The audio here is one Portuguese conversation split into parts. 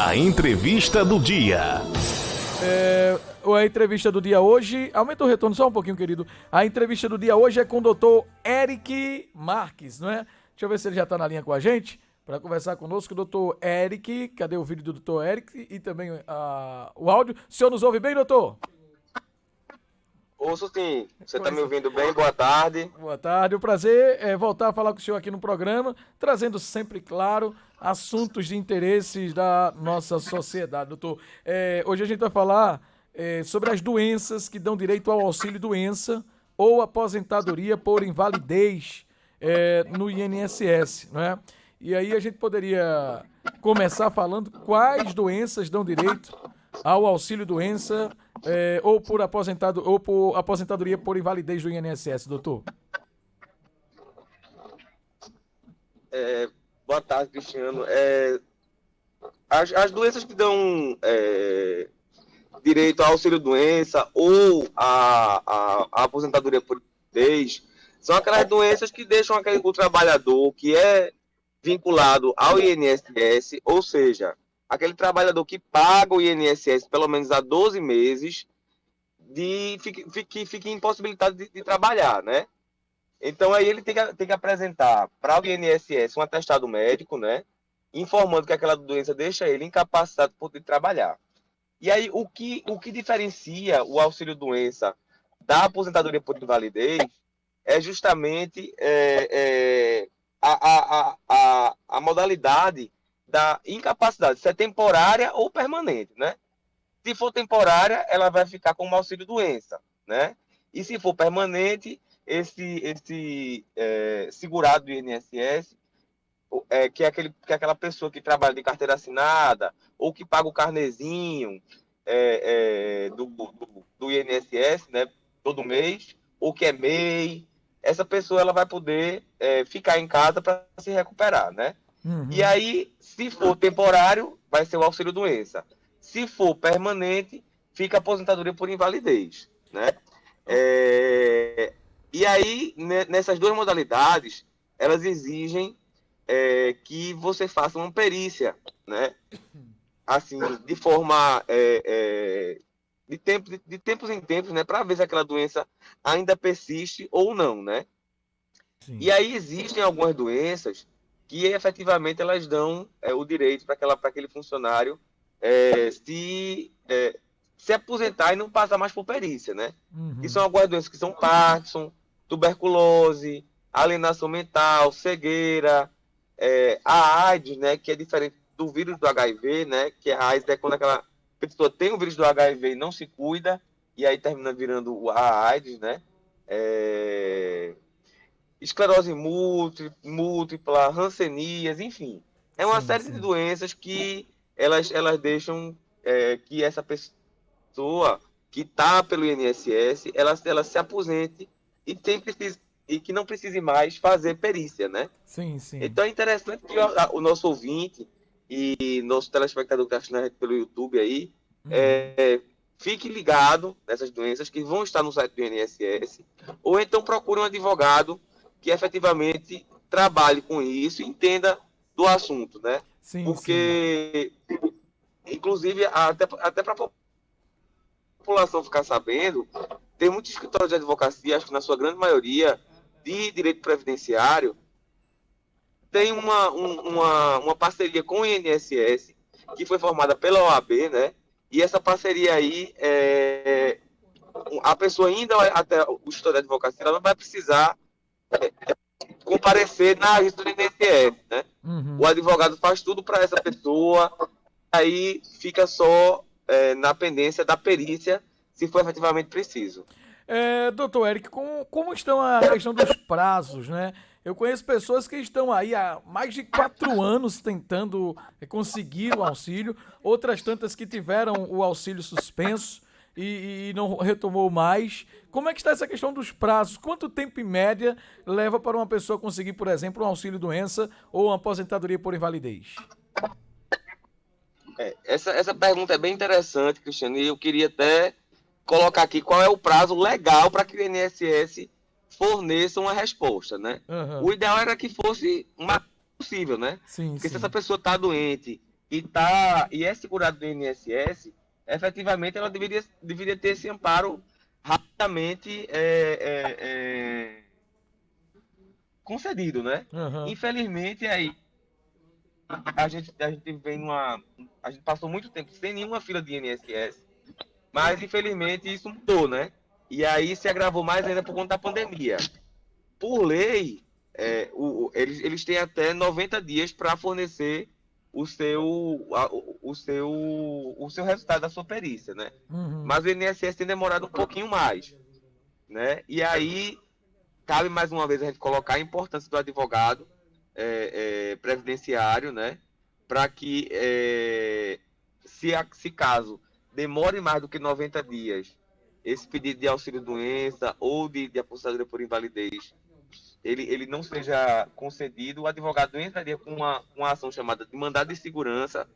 A entrevista do dia. A entrevista do dia hoje... Aumenta o retorno só um pouquinho, querido. A entrevista do dia hoje é com o doutor Eric Marques, não é? Deixa eu ver se ele já está na linha com a gente para conversar conosco. Doutor Eric, cadê o vídeo do doutor Eric e também o áudio? O senhor nos ouve bem, doutor? Ouço sim. Você está me ouvindo bem? Boa tarde. Boa tarde. O prazer é voltar a falar com o senhor aqui no programa, trazendo sempre, claro, assuntos de interesses da nossa sociedade, doutor. Hoje a gente vai falar sobre as doenças que dão direito ao auxílio-doença ou aposentadoria por invalidez no INSS, não é? E aí a gente poderia começar falando quais doenças dão direito ao auxílio-doença ou por aposentadoria por invalidez do INSS, doutor. Boa tarde, Cristiano. As doenças que dão direito ao auxílio-doença ou a aposentadoria por invalidez são aquelas doenças que deixam o trabalhador que é vinculado ao INSS, ou seja, aquele trabalhador que paga o INSS pelo menos há 12 meses, que fica impossibilitado de trabalhar, né? Então aí ele tem que apresentar para o INSS um atestado médico, né? Informando que aquela doença deixa ele incapacitado de poder trabalhar. E aí o que diferencia o auxílio-doença da aposentadoria por invalidez é justamente a modalidade da incapacidade, se é temporária ou permanente, né? Se for temporária, ela vai ficar como auxílio-doença, né? E se for permanente, esse segurado do INSS, que é aquela pessoa que trabalha de carteira assinada ou que paga o carnezinho do INSS, né, todo mês, ou que é MEI, essa pessoa ela vai poder ficar em casa para se recuperar, né? Uhum. E aí, se for temporário, vai ser o auxílio-doença. Se for permanente, fica a aposentadoria por invalidez, né? E aí, nessas duas modalidades, elas exigem que você faça uma perícia, né? Assim, de forma... de tempos em tempos, né? Para ver se aquela doença ainda persiste ou não, né? Sim. E aí existem algumas doenças que efetivamente elas dão o direito para aquele funcionário se aposentar e não passar mais por perícia, né? Uhum. Que são algumas doenças que são Parkinson, tuberculose, alienação mental, cegueira, a AIDS, né? Que é diferente do vírus do HIV, né? Que a AIDS é quando aquela pessoa tem o vírus do HIV e não se cuida, e aí termina virando a AIDS, né? Esclerose múltipla, rancenias, enfim. É uma série de doenças que elas deixam que essa pessoa que está pelo INSS, ela se aposente e que não precise mais fazer perícia, né? Sim, sim. Então é interessante que o nosso ouvinte e nosso telespectador que está assistindo a gente pelo YouTube aí, fique ligado nessas doenças que vão estar no site do INSS, ou então procure um advogado que efetivamente trabalhe com isso e entenda do assunto, né? Sim, porque, inclusive, até para a população ficar sabendo, tem muitos escritórios de advocacia, acho que na sua grande maioria, de direito previdenciário, tem uma parceria com o INSS, que foi formada pela OAB, né? E essa parceria aí, a pessoa indo até o escritório de advocacia, ela não vai precisar comparecer na registro do INSS, né? Uhum. O advogado faz tudo para essa pessoa, aí fica só na pendência da perícia, se for efetivamente preciso. Doutor Eric, como estão a questão dos prazos, né? Eu conheço pessoas que estão aí há mais de 4 anos tentando conseguir o auxílio, outras tantas que tiveram o auxílio suspenso e não retomou mais. Como é que está essa questão dos prazos? Quanto tempo, em média, leva para uma pessoa conseguir, por exemplo, um auxílio-doença ou uma aposentadoria por invalidez? Essa pergunta é bem interessante, Cristiano, e eu queria até colocar aqui qual é o prazo legal para que o INSS forneça uma resposta, né? Uhum. O ideal era que fosse o mais possível, né? Sim, Porque sim. se essa pessoa está doente e é segurado do INSS, efetivamente ela deveria ter esse amparo rapidamente concedido, né? Aham. Infelizmente, aí a gente a gente passou muito tempo sem nenhuma fila de INSS, mas infelizmente isso mudou, né? E aí se agravou mais ainda por conta da pandemia. Por lei, eles têm até 90 dias para fornecer o seu resultado da sua perícia, né? Uhum. Mas o INSS tem demorado um pouquinho mais, né? E aí cabe mais uma vez a gente colocar a importância do advogado previdenciário, né? Para que, se caso demore mais do que 90 dias, esse pedido de auxílio-doença ou de aposentadoria por invalidez, ele não seja concedido, o advogado entraria com uma ação chamada de mandado de segurança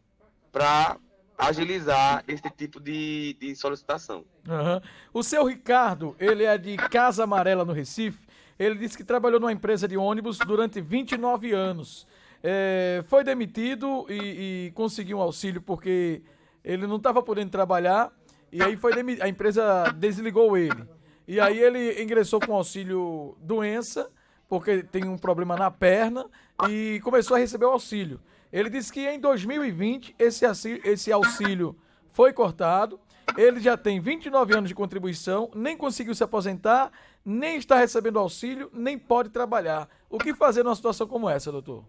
para agilizar esse tipo de solicitação. Aham. O seu Ricardo, ele é de Casa Amarela, no Recife. Ele disse que trabalhou numa empresa de ônibus durante 29 anos. Foi demitido e conseguiu um auxílio porque ele não estava podendo trabalhar. E aí a empresa desligou ele. E aí ele ingressou com auxílio doença, porque tem um problema na perna, e começou a receber o auxílio. Ele disse que em 2020 esse auxílio foi cortado. Ele já tem 29 anos de contribuição, nem conseguiu se aposentar, nem está recebendo auxílio, nem pode trabalhar. O que fazer numa situação como essa, doutor?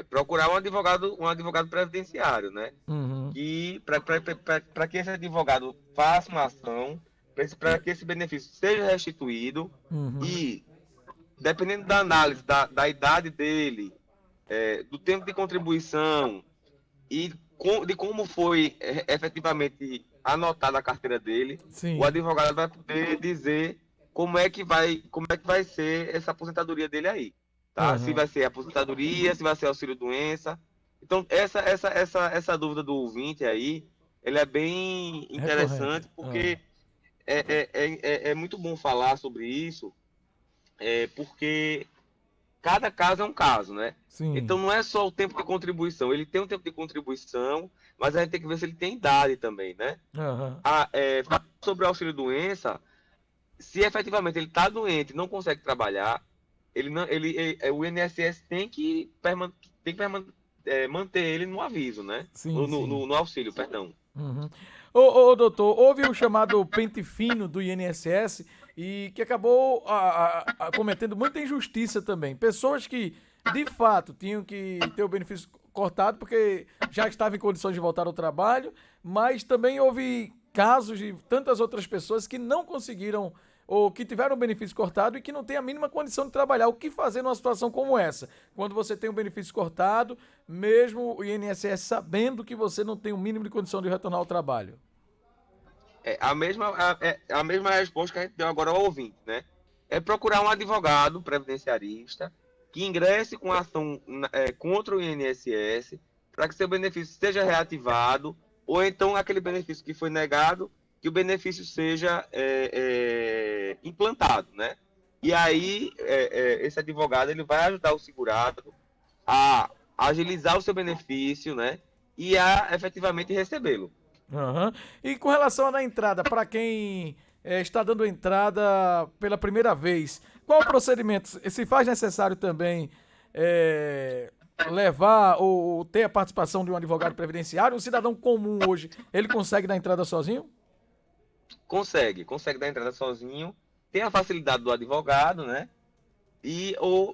Procurar um advogado previdenciário, né? Uhum, Que para que esse advogado faça uma ação, para que esse benefício seja restituído uhum. e, dependendo da análise da idade dele, do tempo de contribuição e de como foi efetivamente anotada a carteira dele, Sim. o advogado vai poder dizer como é que vai ser essa aposentadoria dele aí, tá? Se Aham. vai ser aposentadoria, se vai ser auxílio-doença. Então, essa dúvida do ouvinte aí, ele é bem Recorrente. interessante, porque é muito bom falar sobre isso, porque cada caso é um caso, né? Então Sim. não é só o tempo de contribuição, ele tem um tempo de contribuição, mas a gente tem que ver se ele tem idade também, né? Aham. Sobre o auxílio-doença, se efetivamente ele está doente e não consegue trabalhar, o INSS tem que manter ele no aviso, né? Sim, No, sim. no, no auxílio, perdão. Uhum. Ô, doutor, houve o chamado pente fino do INSS e que acabou cometendo muita injustiça também. Pessoas que, de fato, tinham que ter o benefício cortado porque já estavam em condições de voltar ao trabalho, mas também houve casos de tantas outras pessoas que não conseguiram ou que tiveram o benefício cortado e que não têm a mínima condição de trabalhar. O que fazer numa situação como essa? Quando você tem um benefício cortado, mesmo o INSS sabendo que você não tem o mínimo de condição de retornar ao trabalho. A mesma resposta que a gente deu agora ao ouvinte, né? É procurar um advogado previdenciarista que ingresse com ação contra o INSS para que seu benefício seja reativado, ou então aquele benefício que foi negado, que o benefício seja implantado, né? E aí esse advogado ele vai ajudar o segurado a agilizar o seu benefício, né? E a efetivamente recebê-lo. Aham. E com relação à da entrada, para quem está dando entrada pela primeira vez, qual o procedimento? Se faz necessário também levar ou ter a participação de um advogado previdenciário? Um cidadão comum hoje, ele consegue dar entrada sozinho? Consegue dar entrada sozinho, tem a facilidade do advogado, né?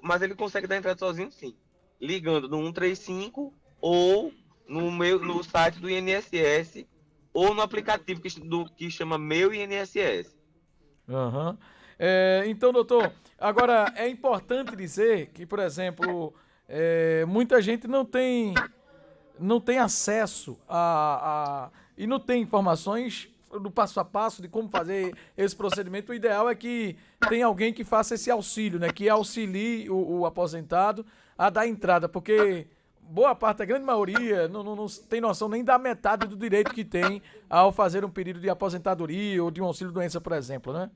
Mas ele consegue dar entrada sozinho, sim, ligando no 135 ou no site do INSS ou no aplicativo que chama Meu INSS. Aham. Então, doutor, agora é importante dizer que, por exemplo, muita gente não tem acesso e não tem informações do passo a passo de como fazer esse procedimento. O ideal é que tenha alguém que faça esse auxílio, né? Que auxilie o aposentado a dar entrada, porque boa parte, a grande maioria, não tem noção nem da metade do direito que tem ao fazer um pedido de aposentadoria ou de um auxílio-doença, por exemplo, né?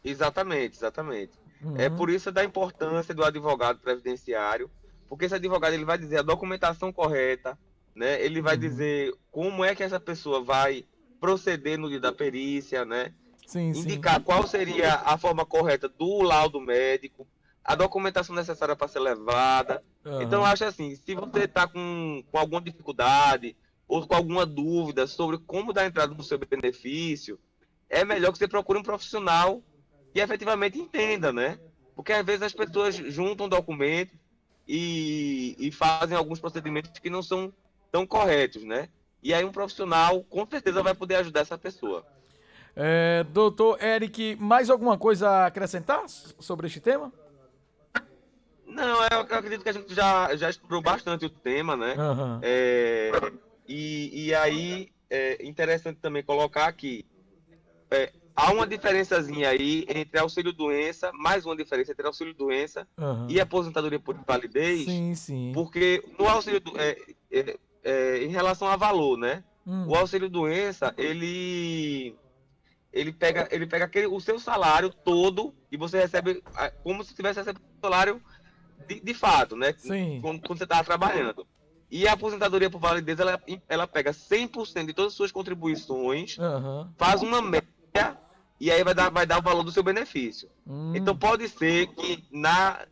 Exatamente, exatamente. É Uhum. por isso da importância do advogado previdenciário porque esse advogado ele vai dizer a documentação correta, né? Ele vai Uhum. dizer como é que essa pessoa vai proceder no dia da perícia, né? Sim, Indicar qual seria a forma correta do laudo médico, a documentação necessária para ser levada. Então, eu Aham. acho assim, se você está com alguma dificuldade ou com alguma dúvida sobre como dar entrada no seu benefício, é melhor que você procure um profissional que efetivamente entenda, né? Porque às vezes as pessoas juntam documentos e fazem alguns procedimentos que não são tão corretos, né? E aí um profissional com certeza vai poder ajudar essa pessoa. Doutor Eric, mais alguma coisa a acrescentar sobre este tema? Não, eu acredito que a gente já explorou bastante o tema, né? Aham. É, e aí é interessante também colocar aqui, há uma diferençazinha aí entre auxílio-doença, mais uma diferença entre auxílio-doença e Aham. aposentadoria por invalidez, Sim, sim. porque no auxílio em relação a valor, né? O Hum. auxílio-doença, ele pega o seu salário todo e você recebe como se tivesse recebendo o salário de fato, né? Sim. Quando você estava trabalhando. E a aposentadoria por validez, ela pega 100% de todas as suas contribuições, Aham. faz uma média e aí vai dar o valor do seu benefício. Então Hum. pode ser que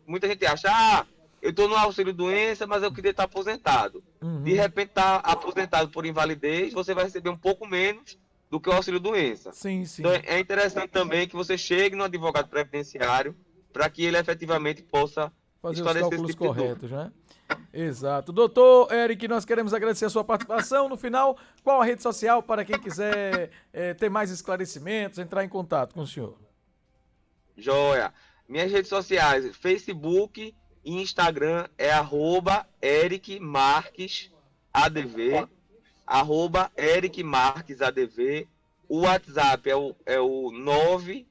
muita gente acha, eu estou no auxílio doença, mas eu queria estar aposentado. De Uhum. repente está aposentado por invalidez, você vai receber um pouco menos do que o auxílio doença. Sim, Então sim. é interessante também que você chegue no advogado previdenciário para que ele efetivamente possa Fazer os esclarecer esse cálculos tipo de dúvida. corretos, né? Exato. Doutor Eric, nós queremos agradecer a sua participação. No final, qual a rede social para quem quiser ter mais esclarecimentos, entrar em contato com o senhor? Joia. Minhas redes sociais, Facebook e Instagram é @ericmarquesadv, @ericmarquesadv. O WhatsApp é o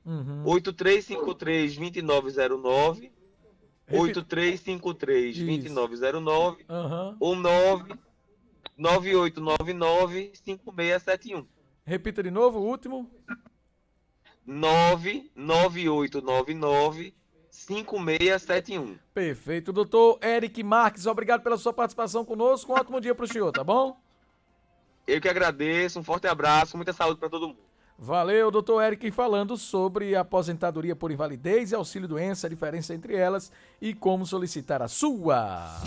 Uhum. 983532909, Repita. Isso. 83532909 Aham. ou 998995671. Repita de novo, o último. 998995671. Perfeito. Doutor Eric Marques, obrigado pela sua participação conosco. Um ótimo dia para o senhor, tá bom? Eu que agradeço, um forte abraço, muita saúde para todo mundo. Valeu, doutor Eric, falando sobre aposentadoria por invalidez e auxílio-doença, a diferença entre elas e como solicitar a sua.